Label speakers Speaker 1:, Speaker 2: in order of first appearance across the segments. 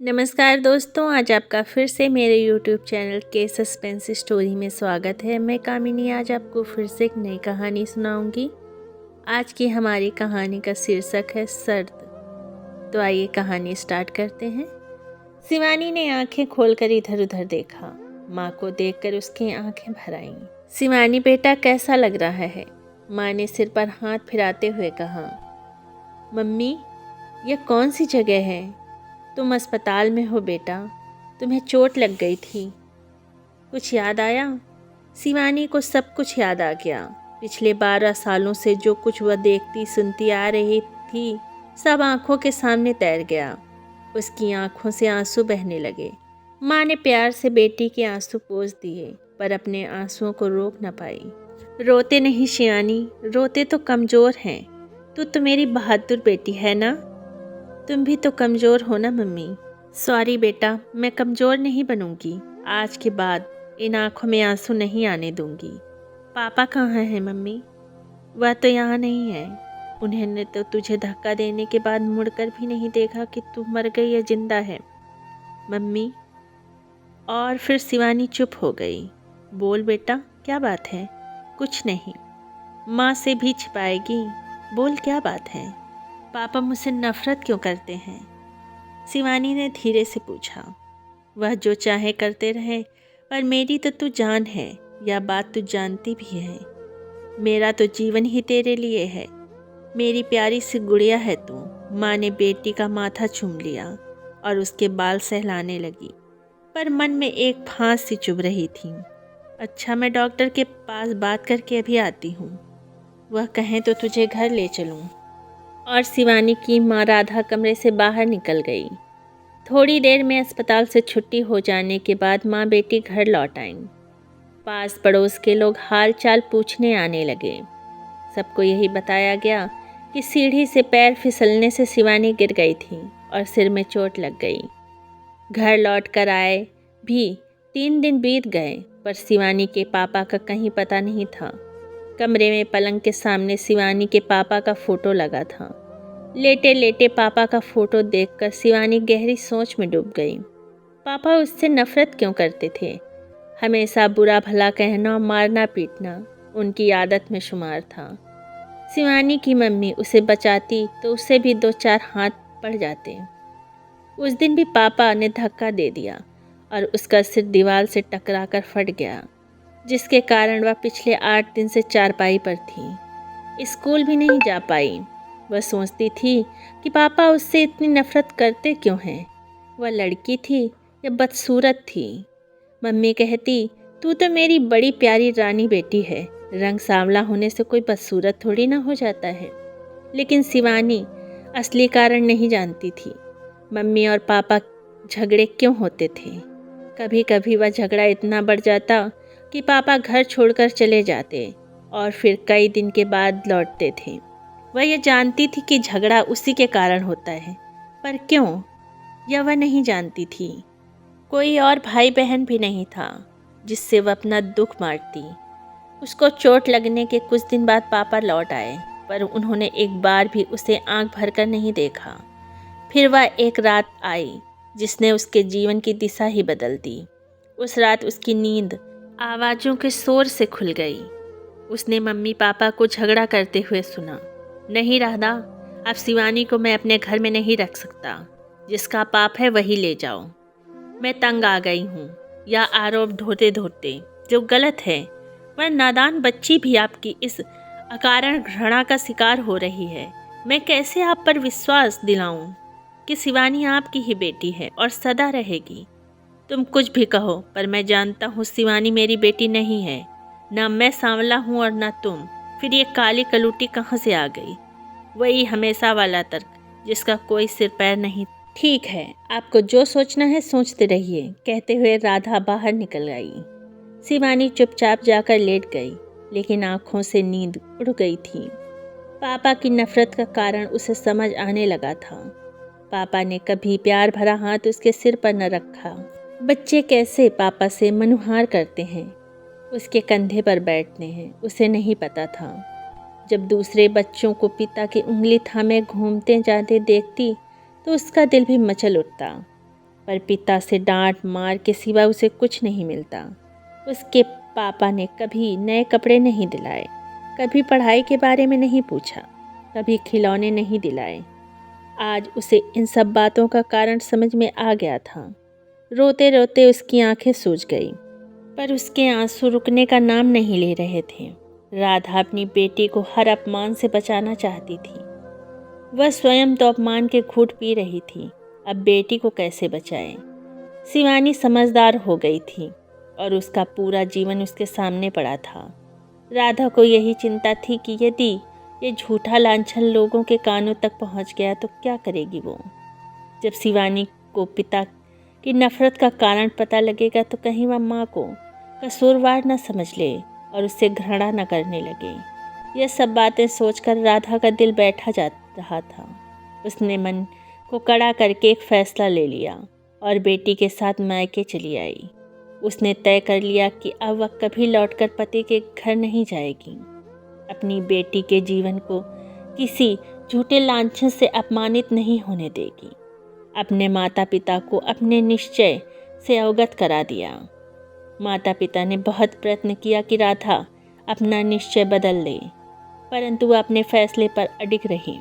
Speaker 1: नमस्कार दोस्तों, आज आपका फिर से मेरे YouTube चैनल के सस्पेंस स्टोरी में स्वागत है। मैं कामिनी आज आपको फिर से एक नई कहानी सुनाऊंगी। आज की हमारी कहानी का शीर्षक है सर्द। तो आइए कहानी स्टार्ट करते हैं। शिवानी ने आंखें खोलकर इधर उधर देखा। माँ को देखकर उसकी आंखें भर आईं। शिवानी बेटा कैसा लग रहा है? माँ ने सिर पर हाथ फिराते हुए कहा। मम्मी, यह कौन सी जगह है? तुम अस्पताल में हो बेटा, तुम्हें चोट लग गई थी। कुछ याद आया? शिवानी को सब कुछ याद आ गया। पिछले 12 सालों से जो कुछ वह देखती सुनती आ रही थी, सब आंखों के सामने तैर गया। उसकी आंखों से आंसू बहने लगे। माँ ने प्यार से बेटी के आंसू पोंछ दिए, पर अपने आंसुओं को रोक न पाई। रोते नहीं शिवानी, रोते तो कमज़ोर हैं। तू तो मेरी बहादुर बेटी है ना? तुम भी तो कमज़ोर हो ना मम्मी। सॉरी बेटा, मैं कमज़ोर नहीं बनूंगी। आज के बाद इन आँखों में आंसू नहीं आने दूंगी। पापा कहाँ हैं मम्मी? वह तो यहाँ नहीं है। उन्होंने तो तुझे धक्का देने के बाद मुड़कर भी नहीं देखा कि तू मर गई या जिंदा है मम्मी। और फिर शिवानी चुप हो गई। बोल बेटा, क्या बात है? कुछ नहीं। माँ से भी छिपाएगी? बोल क्या बात है? पापा मुझसे नफरत क्यों करते हैं? शिवानी ने धीरे से पूछा। वह जो चाहे करते रहे, पर मेरी तो तू जान है, यह बात तू जानती भी है। मेरा तो जीवन ही तेरे लिए है। मेरी प्यारी सी गुड़िया है तू। माँ ने बेटी का माथा चूम लिया और उसके बाल सहलाने लगी, पर मन में एक फांस सी चुभ रही थी। अच्छा, मैं डॉक्टर के पास बात करके अभी आती हूँ। वह कहें तो तुझे घर ले चलूँ। और शिवानी की माँ राधा कमरे से बाहर निकल गई। थोड़ी देर में अस्पताल से छुट्टी हो जाने के बाद माँ बेटी घर लौट आईं। पास पड़ोस के लोग हाल चाल पूछने आने लगे। सबको यही बताया गया कि सीढ़ी से पैर फिसलने से शिवानी गिर गई थी और सिर में चोट लग गई। घर लौट कर आए भी 3 दिन बीत गए, पर शिवानी के पापा का कहीं पता नहीं था। कमरे में पलंग के सामने शिवानी के पापा का फोटो लगा था। लेटे लेटे पापा का फोटो देखकर शिवानी गहरी सोच में डूब गई। पापा उससे नफरत क्यों करते थे? हमेशा बुरा भला कहना, मारना पीटना उनकी आदत में शुमार था। शिवानी की मम्मी उसे बचाती तो उससे भी 2-4 हाथ पड़ जाते। उस दिन भी पापा ने धक्का दे दिया और उसका सिर दीवार से टकराकर फट गया, जिसके कारण वह पिछले 8 दिन से चारपाई पर थी। स्कूल भी नहीं जा पाई। वह सोचती थी कि पापा उससे इतनी नफरत करते क्यों हैं। वह लड़की थी या बदसूरत थी? मम्मी कहती, तू तो मेरी बड़ी प्यारी रानी बेटी है। रंग सांवला होने से कोई बदसूरत थोड़ी ना हो जाता है। लेकिन शिवानी असली कारण नहीं जानती थी। मम्मी और पापा झगड़े क्यों होते थे? कभी कभी वह झगड़ा इतना बढ़ जाता कि पापा घर छोड़कर चले जाते और फिर कई दिन के बाद लौटते थे। वह यह जानती थी कि झगड़ा उसी के कारण होता है, पर क्यों, यह वह नहीं जानती थी। कोई और भाई बहन भी नहीं था जिससे वह अपना दुख बांटती। उसको चोट लगने के कुछ दिन बाद पापा लौट आए, पर उन्होंने एक बार भी उसे आंख भरकर नहीं देखा। फिर वह एक रात आई जिसने उसके जीवन की दिशा ही बदल दी। उस रात उसकी नींद आवाज़ों के शोर से खुल गई। उसने मम्मी पापा को झगड़ा करते हुए सुना। नहीं राधा, अब शिवानी को मैं अपने घर में नहीं रख सकता। जिसका पाप है वही ले जाओ। मैं तंग आ गई हूँ। यह आरोप ढोते ढोते जो गलत है, वह नादान बच्ची भी आपकी इस अकारण घृणा का शिकार हो रही है। मैं कैसे आप पर विश्वास दिलाऊं कि शिवानी आपकी ही बेटी है और सदा रहेगी। तुम कुछ भी कहो, पर मैं जानता हूँ शिवानी मेरी बेटी नहीं है। ना मैं सांवला हूँ और ना तुम। फिर ये काली कलूटी कहाँ से आ गई? वही हमेशा वाला तर्क, जिसका कोई सिर पैर नहीं। ठीक है, आपको जो सोचना है सोचते रहिए, कहते हुए राधा बाहर निकल गई। शिवानी चुपचाप जाकर लेट गई, लेकिन आंखों से नींद उड़ गई थी। पापा की नफरत का कारण उसे समझ आने लगा था। पापा ने कभी प्यार भरा हाथ उसके सिर पर न रखा। बच्चे कैसे पापा से मनुहार करते हैं, उसके कंधे पर बैठते हैं, उसे नहीं पता था। जब दूसरे बच्चों को पिता की उंगली थामे घूमते जाते देखती तो उसका दिल भी मचल उठता। पर पिता से डांट मार के सिवा उसे कुछ नहीं मिलता। उसके पापा ने कभी नए कपड़े नहीं दिलाए, कभी पढ़ाई के बारे में नहीं पूछा, कभी खिलौने नहीं दिलाए। आज उसे इन सब बातों का कारण समझ में आ गया था। रोते रोते उसकी आंखें सूज गई, पर उसके आंसू रुकने का नाम नहीं ले रहे थे। राधा अपनी बेटी को हर अपमान से बचाना चाहती थी। वह स्वयं तो अपमान के घूंट पी रही थी, अब बेटी को कैसे बचाए। शिवानी समझदार हो गई थी और उसका पूरा जीवन उसके सामने पड़ा था। राधा को यही चिंता थी कि यदि ये झूठा लांछन लोगों के कानों तक पहुंच गया तो क्या करेगी वो। जब शिवानी को पिता की नफरत का कारण पता लगेगा तो कहीं वह माँ को कसूरवार न समझ ले और उससे घृणा न करने लगे। यह सब बातें सोचकर राधा का दिल बैठा जा रहा था। उसने मन को कड़ा करके एक फैसला ले लिया और बेटी के साथ मायके चली आई। उसने तय कर लिया कि अब वह कभी लौटकर पति के घर नहीं जाएगी। अपनी बेटी के जीवन को किसी झूठे लांछन से अपमानित नहीं होने देगी। अपने माता पिता को अपने निश्चय से अवगत करा दिया। माता पिता ने बहुत प्रयत्न किया कि राधा अपना निश्चय बदल ले, परंतु वह अपने फैसले पर अडिग रही।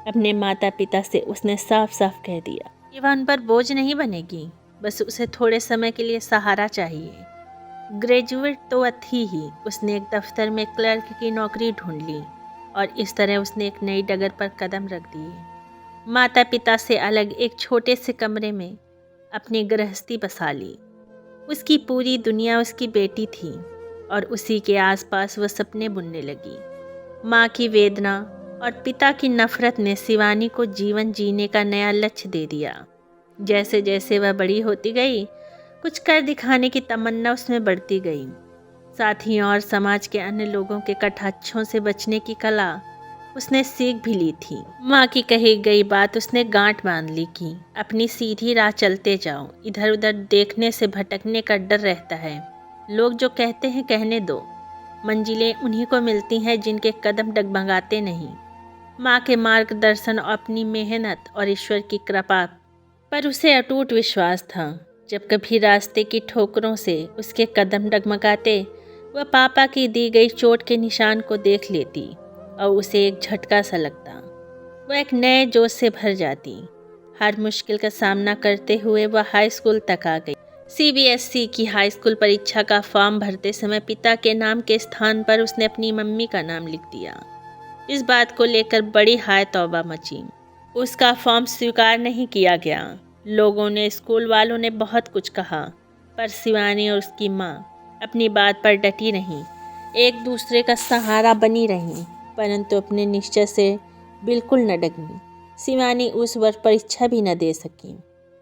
Speaker 1: अपने माता पिता से उसने साफ साफ कह दिया कि वह उन पर बोझ नहीं बनेगी, बस उसे थोड़े समय के लिए सहारा चाहिए। ग्रेजुएट तो वह थी ही। उसने एक दफ्तर में क्लर्क की नौकरी ढूंढ ली और इस तरह उसने एक नई डगर पर कदम रख दिए। माता पिता से अलग एक छोटे से कमरे में अपनी गृहस्थी बसा ली। उसकी पूरी दुनिया उसकी बेटी थी और उसी के आसपास वह सपने बुनने लगी। माँ की वेदना और पिता की नफरत ने शिवानी को जीवन जीने का नया लक्ष्य दे दिया। जैसे जैसे वह बड़ी होती गई, कुछ कर दिखाने की तमन्ना उसमें बढ़ती गई। साथियों और समाज के अन्य लोगों के कटाक्षों से बचने की कला उसने सीख भी ली थी। माँ की कही गई बात उसने गांठ बांध ली कि अपनी सीधी राह चलते जाओ, इधर उधर देखने से भटकने का डर रहता है। लोग जो कहते हैं कहने दो, मंजिलें उन्हीं को मिलती हैं जिनके कदम डगमगाते नहीं। माँ के मार्गदर्शन और अपनी मेहनत और ईश्वर की कृपा पर उसे अटूट विश्वास था। जब कभी रास्ते की ठोकरों से उसके कदम डगमगाते, वह पापा की दी गई चोट के निशान को देख लेती और उसे एक झटका सा लगता। वह एक नए जोश से भर जाती। हर मुश्किल का सामना करते हुए वह हाई स्कूल तक आ गई। सीबीएसई की हाई स्कूल परीक्षा का फॉर्म भरते समय पिता के नाम के स्थान पर उसने अपनी मम्मी का नाम लिख दिया। इस बात को लेकर बड़ी हाय तौबा मची। उसका फॉर्म स्वीकार नहीं किया गया। लोगों ने, स्कूल वालों ने बहुत कुछ कहा, पर शिवानी और उसकी माँ अपनी बात पर डटी रहीं, एक दूसरे का सहारा बनी रहीं, परंतु अपने निश्चय से बिल्कुल न डगी। शिवानी उस वर्ष परीक्षा भी न दे सकी,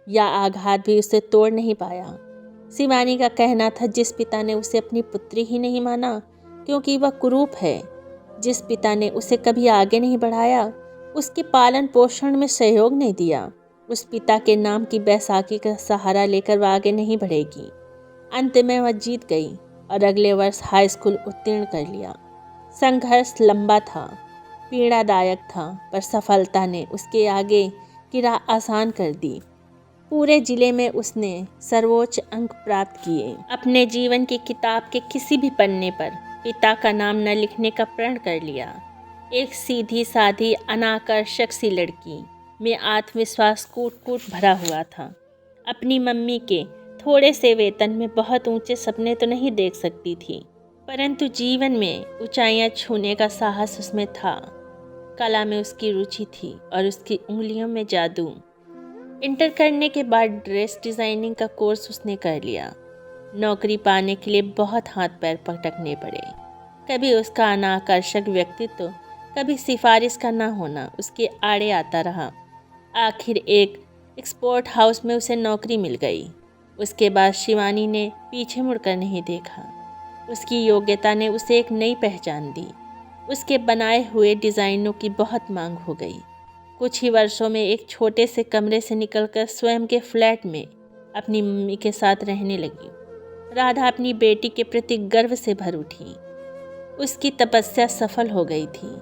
Speaker 1: या आघात भी उसे तोड़ नहीं पाया। शिवानी का कहना था, जिस पिता ने उसे अपनी पुत्री ही नहीं माना क्योंकि वह कुरूप है, जिस पिता ने उसे कभी आगे नहीं बढ़ाया, उसके पालन पोषण में सहयोग नहीं दिया, उस पिता के नाम की बैसाखी का सहारा लेकर वह आगे नहीं बढ़ेगी। अंत में वह जीत गई और अगले वर्ष हाई स्कूल उत्तीर्ण कर लिया। संघर्ष लंबा था, पीड़ादायक था, पर सफलता ने उसके आगे की राह आसान कर दी। पूरे जिले में उसने सर्वोच्च अंक प्राप्त किए। अपने जीवन की किताब के किसी भी पन्ने पर पिता का नाम न लिखने का प्रण कर लिया। एक सीधी साधी अनाकर्षक सी लड़की में आत्मविश्वास कूट कूट भरा हुआ था। अपनी मम्मी के थोड़े से वेतन में बहुत ऊंचे सपने तो नहीं देख सकती थी, परंतु जीवन में ऊंचाइयां छूने का साहस उसमें था। कला में उसकी रुचि थी और उसकी उंगलियों में जादू। इंटर करने के बाद ड्रेस डिज़ाइनिंग का कोर्स उसने कर लिया। नौकरी पाने के लिए बहुत हाथ पैर पटकने पड़े। कभी उसका अनाकर्षक व्यक्तित्व, कभी सिफारिश का ना होना उसके आड़े आता रहा। आखिर एक एक्सपोर्ट हाउस में उसे नौकरी मिल गई। उसके बाद शिवानी ने पीछे मुड़कर नहीं देखा। उसकी योग्यता ने उसे एक नई पहचान दी। उसके बनाए हुए डिज़ाइनों की बहुत मांग हो गई। कुछ ही वर्षों में एक छोटे से कमरे से निकलकर स्वयं के फ्लैट में अपनी मम्मी के साथ रहने लगी। राधा अपनी बेटी के प्रति गर्व से भर उठी। उसकी तपस्या सफल हो गई थी।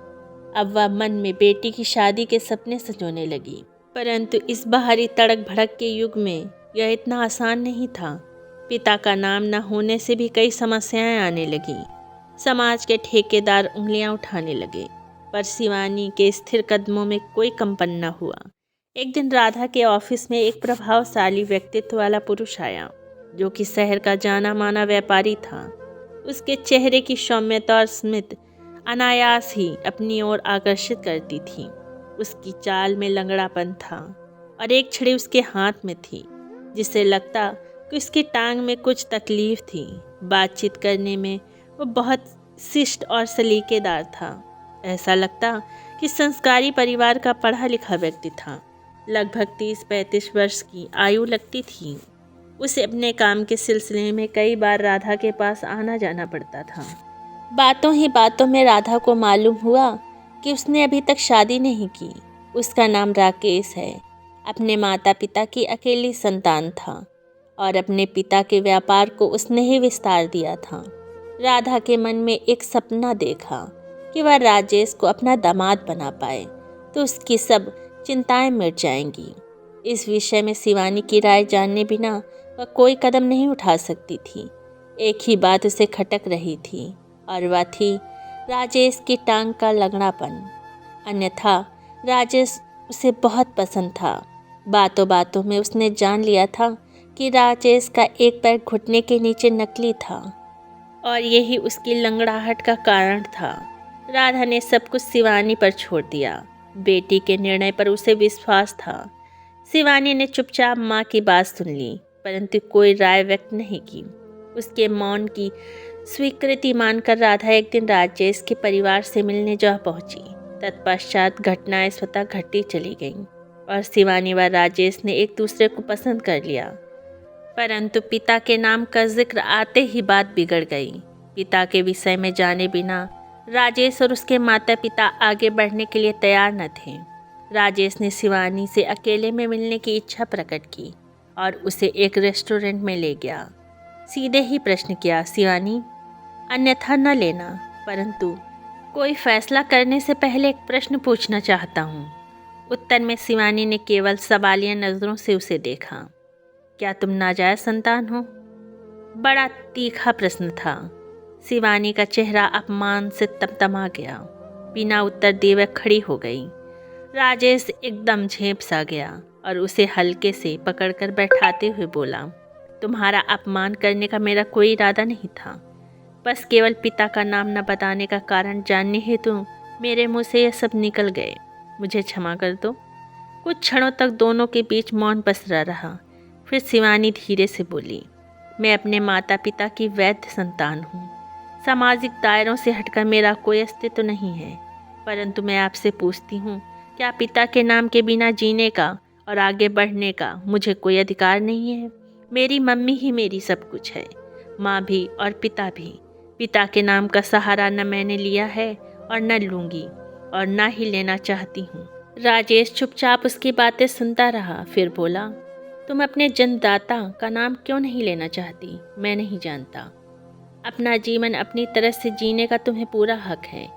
Speaker 1: अब वह मन में बेटी की शादी के सपने सजोने लगी। परंतु इस बाहरी तड़क भड़क के युग में यह इतना आसान नहीं था। पिता का नाम न होने से भी कई समस्याएं आने लगी। समाज के ठेकेदार उंगलियां उठाने लगे, पर शिवानी के स्थिर कदमों में कोई कंपन न हुआ। एक दिन राधा के ऑफिस में एक प्रभावशाली व्यक्तित्व वाला पुरुष आया, जो कि शहर का जाना माना व्यापारी था। उसके चेहरे की सौम्यता और स्मित अनायास ही अपनी ओर आकर्षित करती थी। उसकी चाल में लंगड़ापन था और एक छड़ी उसके हाथ में थी, जिससे लगता कि उसकी टांग में कुछ तकलीफ थी। बातचीत करने में वो बहुत शिष्ट और सलीकेदार था। ऐसा लगता कि संस्कारी परिवार का पढ़ा लिखा व्यक्ति था। लगभग 30-35 वर्ष की आयु लगती थी। उसे अपने काम के सिलसिले में कई बार राधा के पास आना जाना पड़ता था। बातों ही बातों में राधा को मालूम हुआ कि उसने अभी तक शादी नहीं की। उसका नाम राकेश है। अपने माता पिता की अकेली संतान था और अपने पिता के व्यापार को उसने ही विस्तार दिया था। राधा के मन में एक सपना देखा कि वह राजेश को अपना दामाद बना पाए तो उसकी सब चिंताएं मिट जाएंगी। इस विषय में शिवानी की राय जाने बिना वह कोई कदम नहीं उठा सकती थी। एक ही बात उसे खटक रही थी और वह थी राजेश की टांग का लगड़ापन। अन्यथा राजेश उसे बहुत पसंद था। बातों बातों में उसने जान लिया था कि राजेश का एक पैर घुटने के नीचे नकली था और यही उसकी लंगड़ाहट का कारण था। राधा ने सब कुछ शिवानी पर छोड़ दिया। बेटी के निर्णय पर उसे विश्वास था। शिवानी ने चुपचाप माँ की बात सुन ली, परंतु कोई राय व्यक्त नहीं की। उसके मौन की स्वीकृति मानकर राधा एक दिन राजेश के परिवार से मिलने जा पहुंची। तत्पश्चात घटनाएं स्वतः घटती चली गईं और शिवानी व राजेश ने एक दूसरे को पसंद कर लिया। परंतु पिता के नाम का जिक्र आते ही बात बिगड़ गई। पिता के विषय में जाने बिना राजेश और उसके माता पिता आगे बढ़ने के लिए तैयार न थे। राजेश ने शिवानी से अकेले में मिलने की इच्छा प्रकट की और उसे एक रेस्टोरेंट में ले गया। सीधे ही प्रश्न किया, शिवानी, अन्यथा न लेना, परंतु कोई फैसला करने से पहले एक प्रश्न पूछना चाहता हूँ। उत्तर में शिवानी ने केवल सवालिया नज़रों से उसे देखा। क्या तुम नाजायज संतान हो? बड़ा तीखा प्रश्न था। शिवानी का चेहरा अपमान से तमतमा गया। बिना उत्तर दिए वह खड़ी हो गई। राजेश एकदम झेंप सा गया और उसे हल्के से पकड़कर बैठाते हुए बोला, तुम्हारा अपमान करने का मेरा कोई इरादा नहीं था। बस केवल पिता का नाम न बताने का कारण जानने हेतु मेरे मुंह से यह सब निकल गए। मुझे क्षमा कर दो। कुछ क्षणों तक दोनों के बीच मौन पसरा रहा। फिर शिवानी धीरे से बोली, मैं अपने माता पिता की वैध संतान हूँ। सामाजिक दायरों से हटकर मेरा कोई अस्तित्व नहीं है, परंतु मैं आपसे पूछती हूँ, क्या पिता के नाम के बिना जीने का और आगे बढ़ने का मुझे कोई अधिकार नहीं है? मेरी मम्मी ही मेरी सब कुछ है, माँ भी और पिता भी। पिता के नाम का सहारा न मैंने लिया है और न लूँगी और न ही लेना चाहती हूँ। राजेश चुपचाप उसकी बातें सुनता रहा। फिर बोला, तुम अपने जन्मदाता का नाम क्यों नहीं लेना चाहती? मैं नहीं जानता। अपना जीवन अपनी तरह से जीने का तुम्हें पूरा हक है।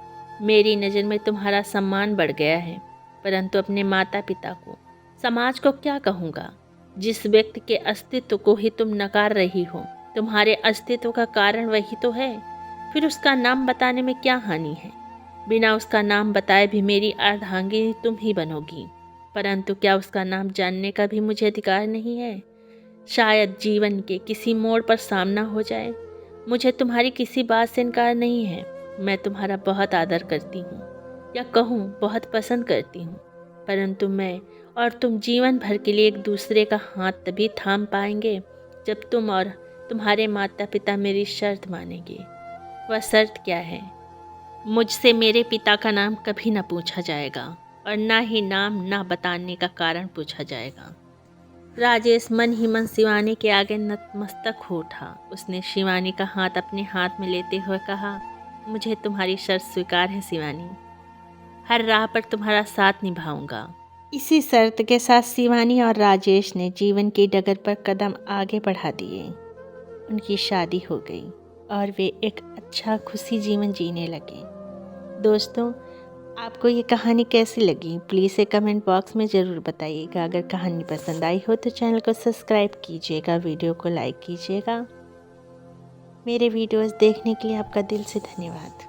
Speaker 1: मेरी नज़र में तुम्हारा सम्मान बढ़ गया है, परंतु अपने माता पिता को, समाज को क्या कहूँगा? जिस व्यक्ति के अस्तित्व को ही तुम नकार रही हो, तुम्हारे अस्तित्व का कारण वही तो है। फिर उसका नाम बताने में क्या हानि है? बिना उसका नाम बताए भी मेरी अर्धांगिनी तुम ही बनोगी, परंतु क्या उसका नाम जानने का भी मुझे अधिकार नहीं है? शायद जीवन के किसी मोड़ पर सामना हो जाए। मुझे तुम्हारी किसी बात से इनकार नहीं है। मैं तुम्हारा बहुत आदर करती हूँ, या कहूँ बहुत पसंद करती हूँ, परंतु मैं और तुम जीवन भर के लिए एक दूसरे का हाथ तभी थाम पाएंगे जब तुम और तुम्हारे माता पिता मेरी शर्त मानेंगे। वह शर्त क्या है? मुझसे मेरे पिता का नाम कभी न पूछा जाएगा और ना ही नाम ना बताने का कारण पूछा जाएगा। राजेश मन ही मन शिवानी के आगे नतमस्तक हो उठा। उसने शिवानी का हाथ अपने हाथ में लेते हुए कहा, मुझे तुम्हारी शर्त स्वीकार है शिवानी। हर राह पर तुम्हारा साथ निभाऊंगा। इसी शर्त के साथ शिवानी और राजेश ने जीवन की डगर पर कदम आगे बढ़ा दिए। उनकी शादी हो गई और वे एक अच्छा खुशी जीवन जीने लगे। दोस्तों, आपको ये कहानी कैसी लगी प्लीज़ से कमेंट बॉक्स में ज़रूर बताइएगा। अगर कहानी पसंद आई हो तो चैनल को सब्सक्राइब कीजिएगा, वीडियो को लाइक कीजिएगा। मेरे वीडियोस देखने के लिए आपका दिल से धन्यवाद।